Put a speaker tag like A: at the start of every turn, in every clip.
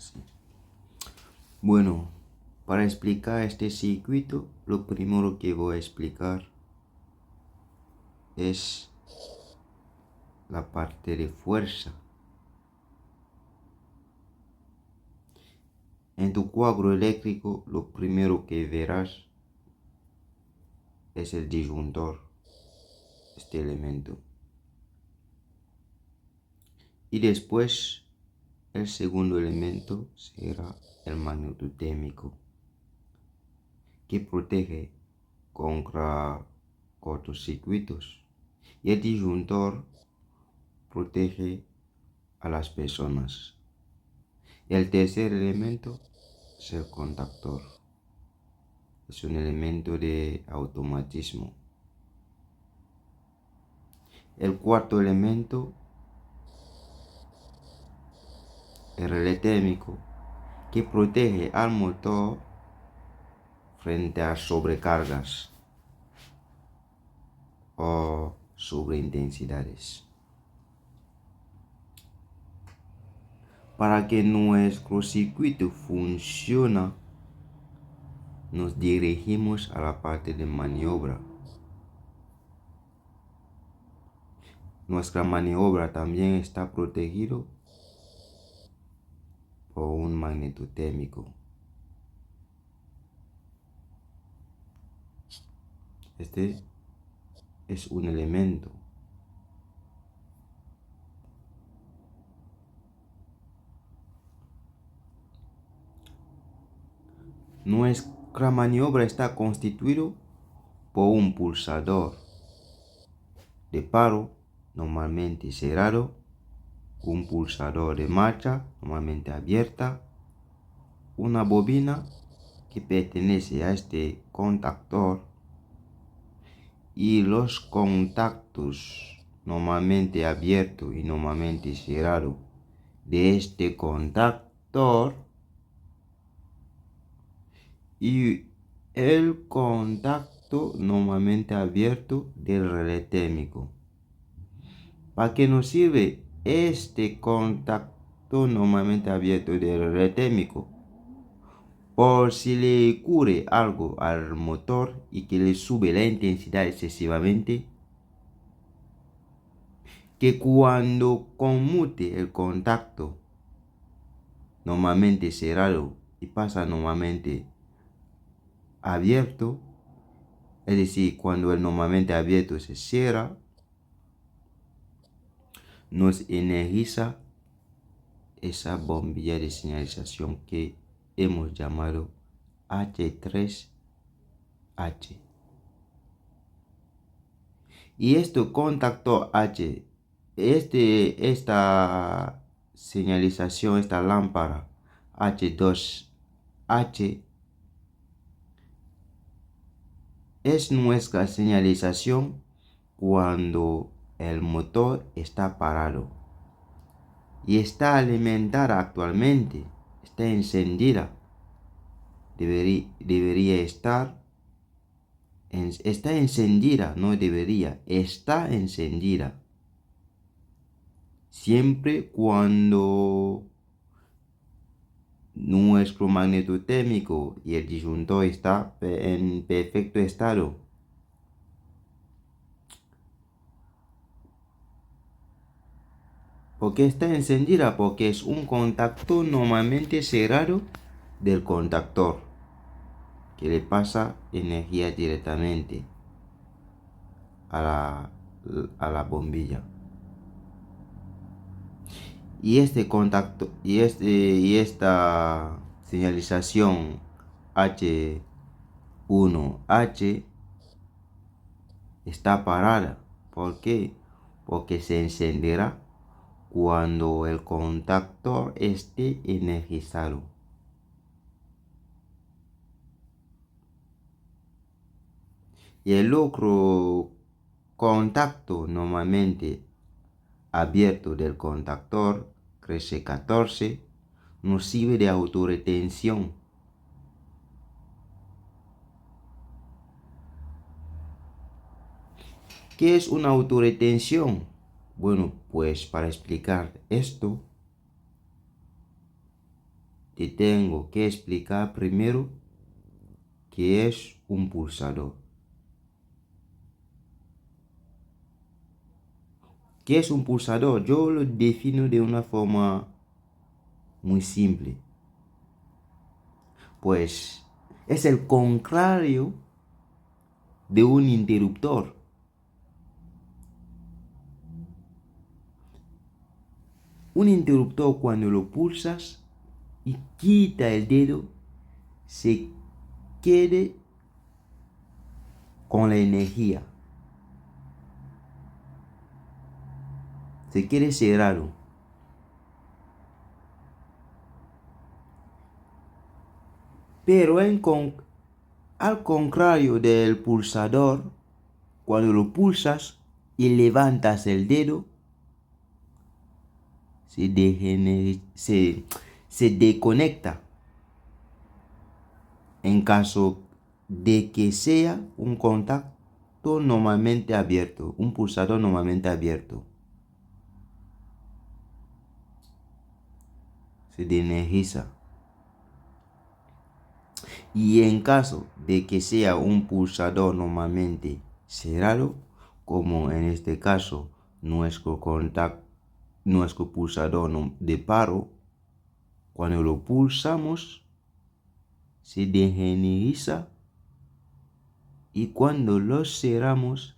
A: así. Bueno, para explicar este circuito, lo primero que voy a explicar es la parte de fuerza. En tu cuadro eléctrico, lo primero que verás es el disyuntor, este elemento. Y después, el segundo elemento será el magneto-térmico, que protege contra cortocircuitos. Y el disyuntor protege a las personas. El tercer elemento es el contactor. Es un elemento de automatismo. El cuarto elemento, el relé térmico, que protege al motor frente a sobrecargas o sobreintensidades. Para que nuestro circuito funcione, nos dirigimos a la parte de maniobra. Nuestra maniobra también está protegido por un magneto térmico. Este es un elemento. Nuestra maniobra está constituido por un pulsador de paro, normalmente cerrado, un pulsador de marcha, normalmente abierta, una bobina que pertenece a este contactor y los contactos normalmente abierto y normalmente cerrado de este contactor y el contacto normalmente abierto del relé térmico. ¿Para qué nos sirve este contacto normalmente abierto del relé térmico? Por si le ocurre algo al motor y que le sube la intensidad excesivamente, que cuando conmute el contacto normalmente cerrado y pasa normalmente abierto, es decir, cuando el normalmente abierto se cierra, nos energiza esa bombilla de señalización que hemos llamado H3H. Y este contacto H, esta señalización, esta lámpara H2H, es nuestra señalización cuando el motor está parado y está alimentada actualmente, está encendida. Debería estar, está encendida, no debería, está encendida. Siempre cuando nuestro magneto térmico y el disyuntor está en perfecto estado. ¿Por qué está encendida? Porque es un contacto normalmente cerrado del contactor que le pasa energía directamente a la bombilla. Y este contacto y esta señalización H1H está parada. ¿Por qué? Porque se encenderá cuando el contactor esté energizado. Y el otro contacto normalmente abierto del contactor crece 14 nos sirve de autorretención. ¿Qué es una autorretención? Bueno, pues para explicar esto, te tengo que explicar primero qué es un pulsador. ¿Qué es un pulsador? Yo lo defino de una forma muy simple. Pues es el contrario de un interruptor. Un interruptor, cuando lo pulsas y quita el dedo, se quede con la energía. Se quede cerrado. Pero al contrario del pulsador, cuando lo pulsas y levantas el dedo, se desconecta. En caso de que sea un contacto normalmente abierto, un pulsador normalmente abierto, se desenergiza. Y en caso de que sea un pulsador normalmente cerrado, como en este caso nuestro pulsador de paro, cuando lo pulsamos se desenergiza, y cuando lo cerramos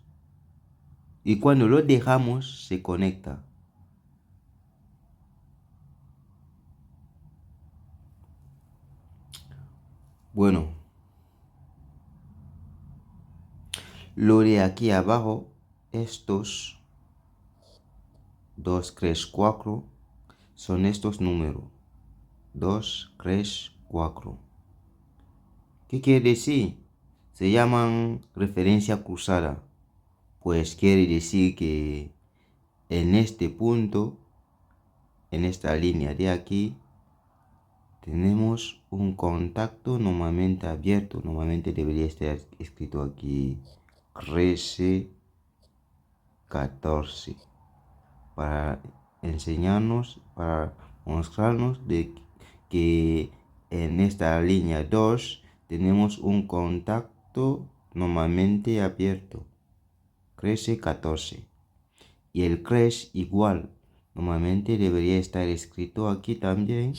A: y cuando lo dejamos se conecta. Bueno, lo de aquí abajo, estos 2, 3, 4, son estos números. 2, 3, 4. ¿Qué quiere decir? Se llaman referencia cruzada. Pues quiere decir que en este punto, en esta línea de aquí, tenemos un contacto normalmente abierto. Normalmente debería estar escrito aquí 13, 14. Para enseñarnos, para mostrarnos de que en esta línea 2 tenemos un contacto normalmente abierto. 13, 14. Y el crash igual. Normalmente debería estar escrito aquí también.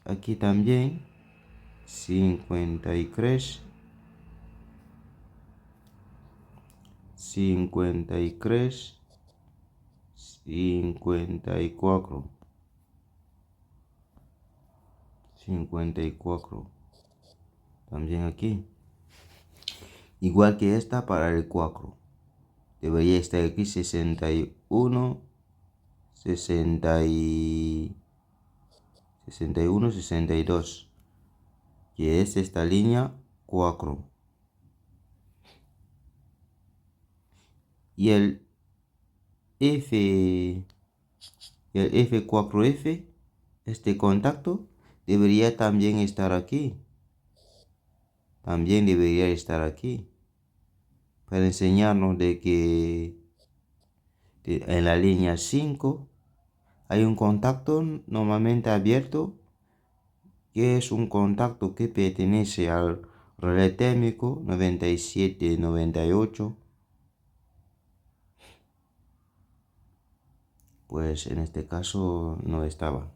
A: Aquí también. 53. 53. 54. 54. También aquí. Igual que esta para el 4. Debería estar aquí 61. 61, 62. Que es esta línea 4. Y el F4F, este contacto, debería también estar aquí. También debería estar aquí. Para enseñarnos de que en la línea 5 hay un contacto normalmente abierto, que es un contacto que pertenece al relé térmico 97-98. Pues en este caso no estaba.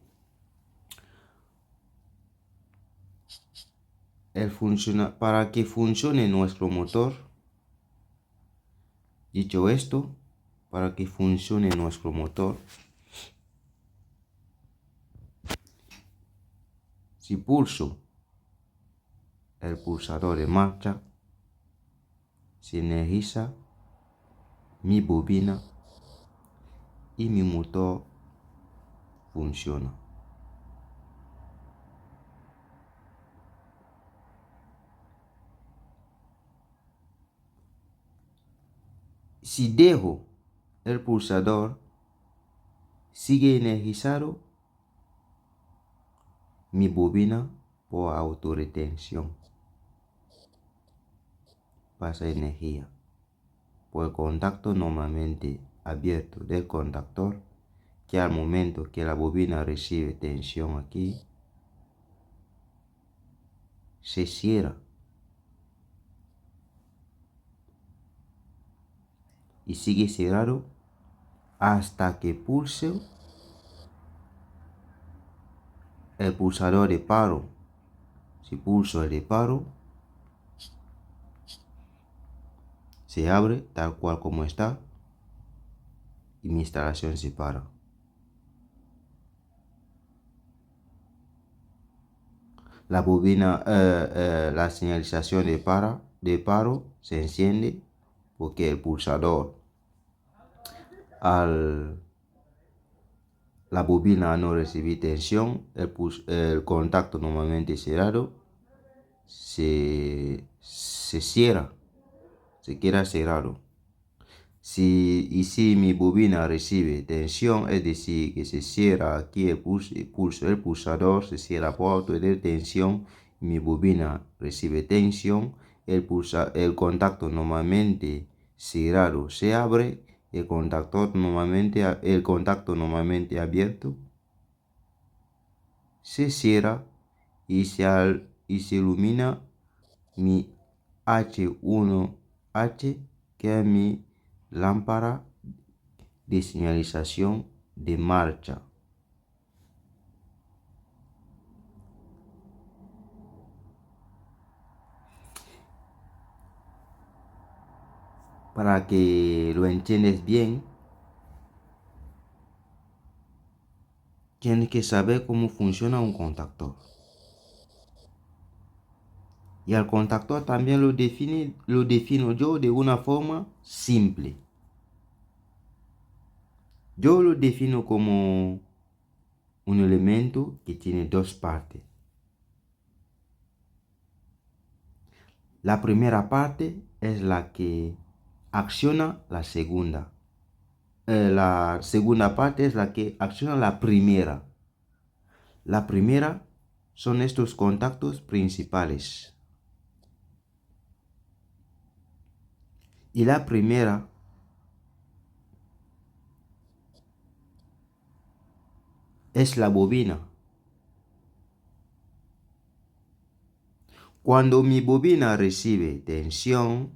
A: Para que funcione nuestro motor, dicho esto, para que funcione nuestro motor, si pulso el pulsador de marcha, se energiza mi bobina y mi motor funciona. Si dejo el pulsador, sigue energizado mi bobina por autorretención. Pasa energía por el contacto normalmente abierto del contactor, que al momento que la bobina recibe tensión aquí, se cierra. Y sigue cerrado hasta que pulse el pulsador de paro. Si pulso el de paro, se abre tal cual como está y mi instalación se para. La bobina, la señalización de paro se enciende porque el pulsador, al la bobina no recibir tensión, el contacto normalmente cerrado se cierra, se queda cerrado. Si mi bobina recibe tensión, es decir, que se cierra aquí el pulsador se cierra por obtener tensión, mi bobina recibe tensión, el contacto normalmente cerrado se abre, el contacto normalmente abierto se cierra y se ilumina mi H1H, que es mi lámpara de señalización de marcha. Para que lo entiendas bien, tienes que saber cómo funciona un contactor. Y al contactor también lo defino yo de una forma simple. Yo lo defino como un elemento que tiene dos partes. La primera parte es la que acciona la segunda. La segunda parte es la que acciona la primera. La primera son estos contactos principales. Y la primera es la bobina. Cuando mi bobina recibe tensión,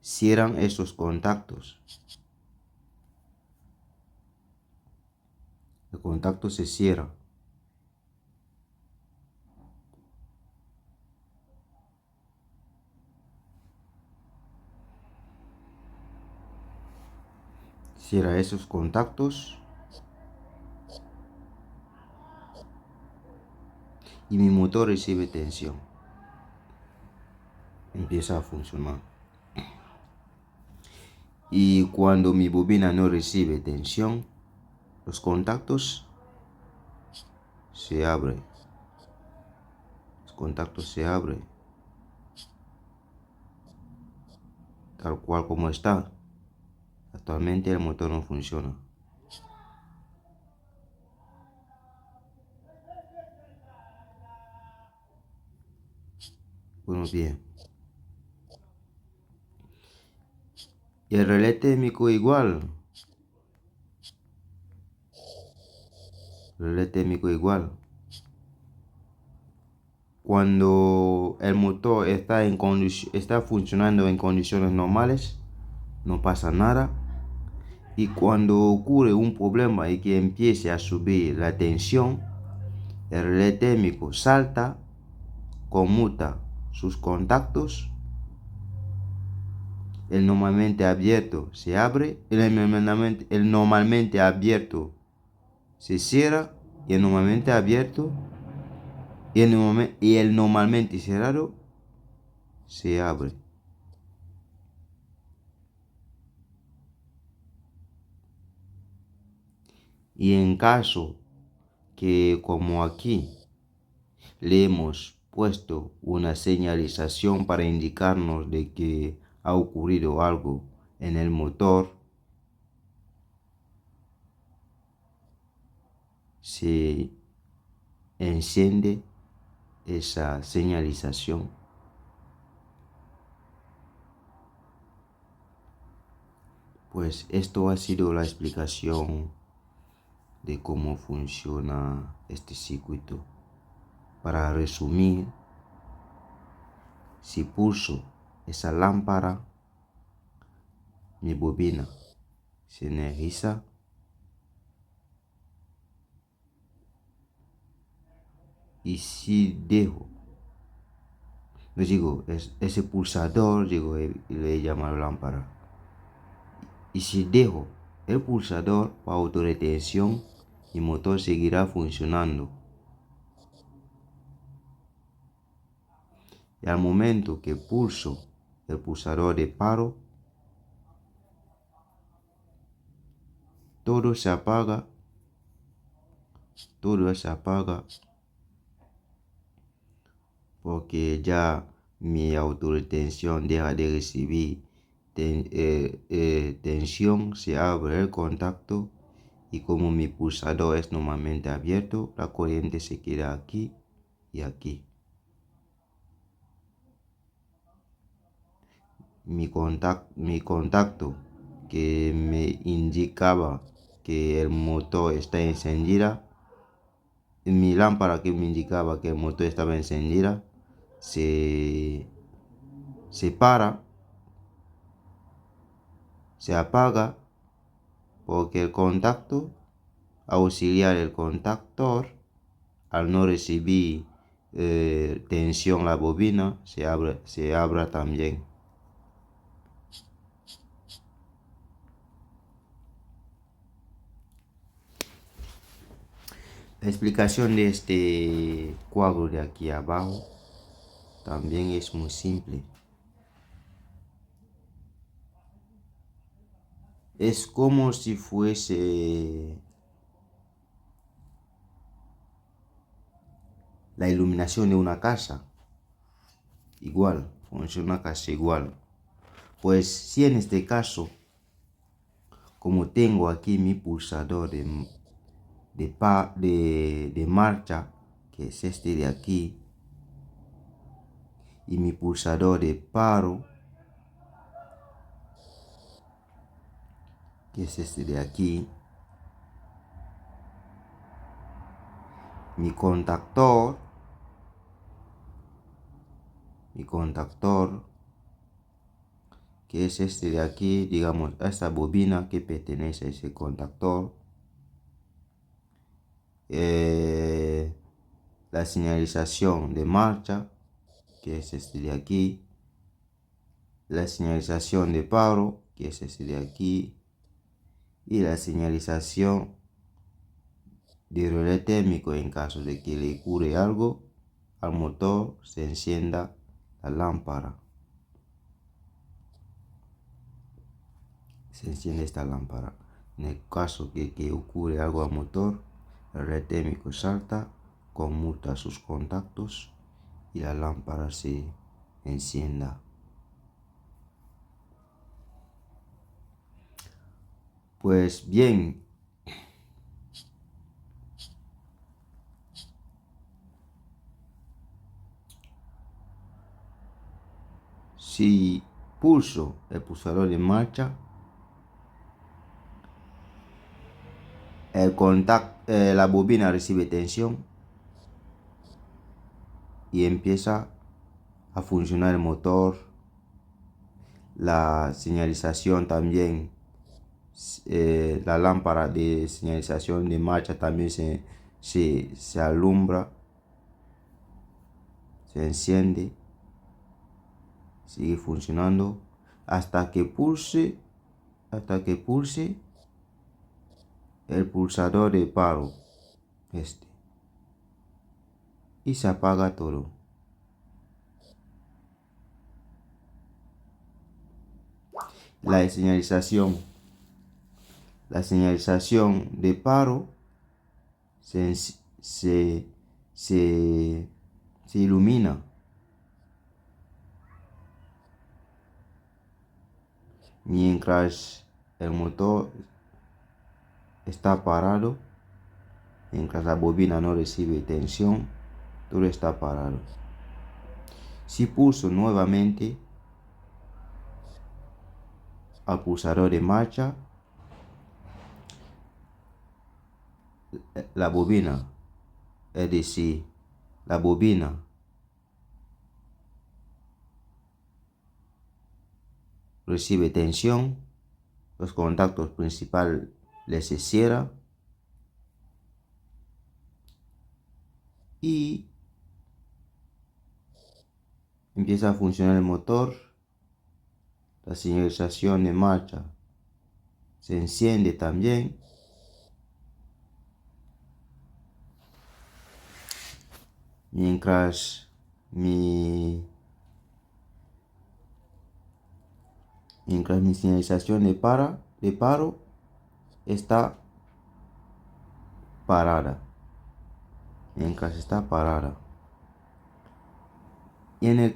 A: cierran estos contactos. El contacto se cierra. Cierra esos contactos y mi motor recibe tensión. Empieza a funcionar. Y cuando mi bobina no recibe tensión, los contactos se abren. Los contactos se abren. Tal cual como está. Actualmente el motor no funciona. Bueno, bien. Y el relé térmico igual. El relé térmico igual. Cuando el motor está funcionando en condiciones normales, no pasa nada. Y cuando ocurre un problema y que empiece a subir la tensión, el relé térmico salta, conmuta sus contactos, el normalmente abierto se abre, el normalmente abierto se cierra y el normalmente abierto y el normalmente cerrado se abre. Y en caso que, como aquí, le hemos puesto una señalización para indicarnos de que ha ocurrido algo en el motor, se enciende esa señalización. Pues esto ha sido la explicación de cómo funciona este circuito. Para resumir, si pulso esa lámpara, mi bobina se energiza y si dejo, no digo, ese pulsador, digo, le llamo lámpara. Y si dejo el pulsador para autorretención, mi motor seguirá funcionando. Y al momento que pulso el pulsador de paro, todo se apaga porque ya mi autorretención deja de recibir tensión, se abre el contacto y como mi pulsador es normalmente abierto, la corriente se queda aquí y aquí. Mi contacto que me indicaba que el motor está encendida, mi lámpara que me indicaba que el motor estaba encendida, se para, se apaga porque el contacto auxiliar, el contactor, al no recibir tensión la bobina, se abre también. La explicación de este cuadro de aquí abajo también es muy simple. Es como si fuese la iluminación de una casa. Igual, funciona casi igual. Pues si en este caso, como tengo aquí mi pulsador de marcha, que es este de aquí, y mi pulsador de paro, que es este de aquí, mi contactor, que es este de aquí, digamos, esta bobina que pertenece a ese contactor, la señalización de marcha, que es este de aquí, la señalización de paro, que es este de aquí, y la señalización de relé térmico en caso de que le ocurra algo al motor, se encienda la lámpara. Se enciende esta lámpara. En el caso de que ocurra algo al motor, el relé térmico salta, conmuta sus contactos y la lámpara se encienda. Pues bien, si pulso el pulsador de marcha, la bobina recibe tensión y empieza a funcionar el motor. La señalización también, la lámpara de señalización de marcha también se alumbra, se enciende, sigue funcionando hasta que pulse el pulsador de paro, y se apaga todo. La señalización de paro se ilumina. Mientras el motor está parado, mientras la bobina no recibe tensión, todo está parado. Si pulso nuevamente al pulsador de marcha, la bobina es decir, la bobina, recibe tensión, los contactos principales se cierran y empieza a funcionar el motor, la señalización de marcha se enciende también. Mientras mi señalización de paro está parada. Mientras está parada. Y en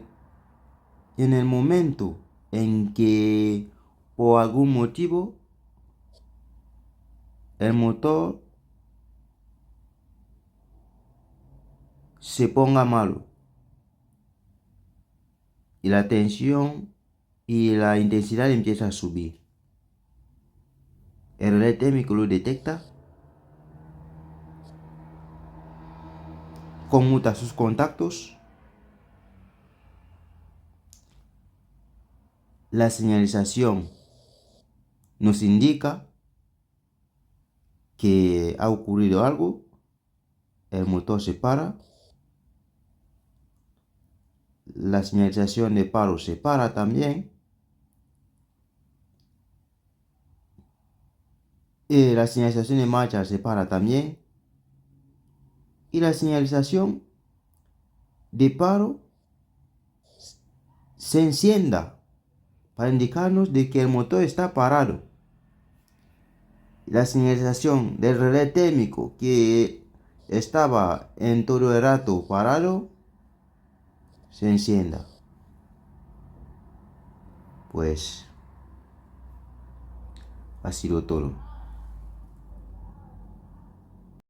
A: el momento en que por algún motivo el motor se ponga malo y la tensión y la intensidad empieza a subir, el relé térmico lo detecta, conmuta sus contactos, la señalización nos indica que ha ocurrido algo, el motor se para, la señalización de paro se para también, y la señalización de marcha se para también, y la señalización de paro se encienda para indicarnos de que el motor está parado. La señalización del relé térmico que estaba en todo el rato parado se encienda. Pues ha sido todo.